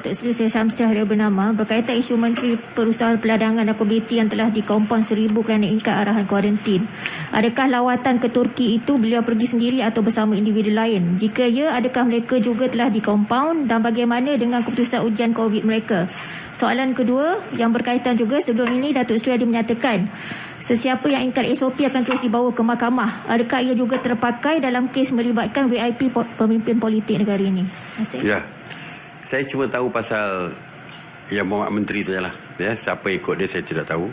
Datuk Seri Syamsiah Ria Bernama berkaitan isu Menteri Perusahaan Peladangan dan Komuniti yang telah dikompon 1,000 kerana ingkar arahan kuarantin. Adakah lawatan ke Turki itu beliau pergi sendiri atau bersama individu lain? Jika ya, adakah mereka juga telah dikompon dan bagaimana dengan keputusan ujian COVID mereka? Soalan kedua yang berkaitan juga, sebelum ini Datuk Seri ada menyatakan sesiapa yang ingkar SOP akan terus dibawa ke mahkamah. Adakah ia juga terpakai dalam kes melibatkan VIP pemimpin politik negara ini? Ya, saya cuma tahu pasal yang Muhammad Menteri sajalah. Ya, siapa ikut dia saya tidak tahu.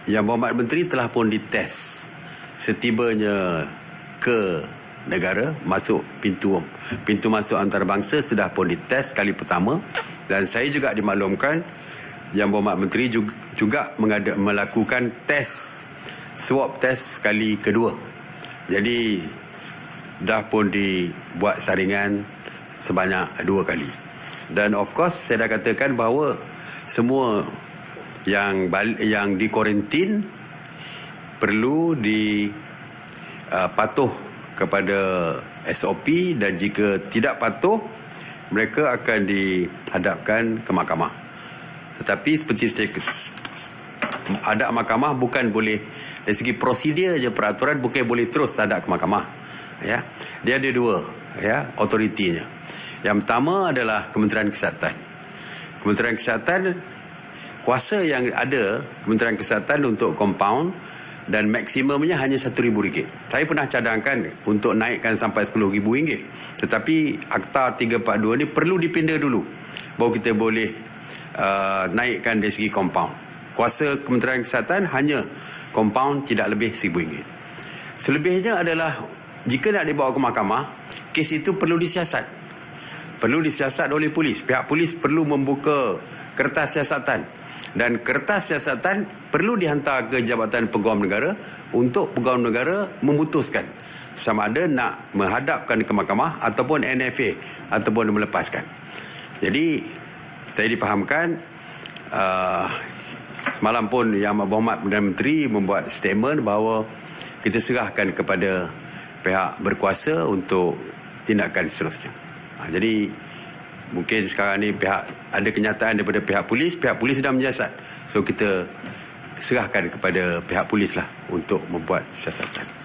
Yang Muhammad Menteri telah pun dites setibanya ke negara, masuk pintu masuk antarabangsa sudah pun dites kali pertama, dan saya juga dimaklumkan yang Muhammad Menteri juga melakukan swab test kali kedua. Jadi dah pun dibuat saringan sebanyak 2 kali. Dan of course saya dah katakan bahawa semua yang di kuarantin perlu patuh kepada SOP, dan jika tidak patuh mereka akan dihadapkan ke mahkamah. Tetapi seperti saya hadap mahkamah bukan boleh dari segi prosedur je, peraturan bukan boleh terus hadap ke mahkamah. Ya, dia ada 2 autoritinya. Yang pertama adalah Kementerian Kesihatan. Kementerian Kesihatan, kuasa yang ada Kementerian Kesihatan untuk compound dan maksimumnya hanya RM1,000. Saya pernah cadangkan untuk naikkan sampai RM10,000. Tetapi Akta 342 ni perlu dipinda dulu baru kita boleh naikkan dari segi compound. Kuasa Kementerian Kesihatan hanya compound tidak lebih RM1,000. Selebihnya adalah jika nak dibawa ke mahkamah, kes itu perlu disiasat. Perlu disiasat oleh polis. Pihak polis perlu membuka kertas siasatan, dan kertas siasatan perlu dihantar ke Jabatan Peguam Negara untuk Peguam Negara memutuskan sama ada nak menghadapkan ke mahkamah ataupun NFA ataupun melepaskan. Jadi saya difahamkan semalam pun Yang Berhormat Perdana Menteri membuat statement bahawa kita serahkan kepada pihak berkuasa untuk tindakan seterusnya. Jadi mungkin sekarang ni ada kenyataan daripada pihak polis sedang menyiasat. So kita serahkan kepada pihak polis lah untuk membuat siasatan.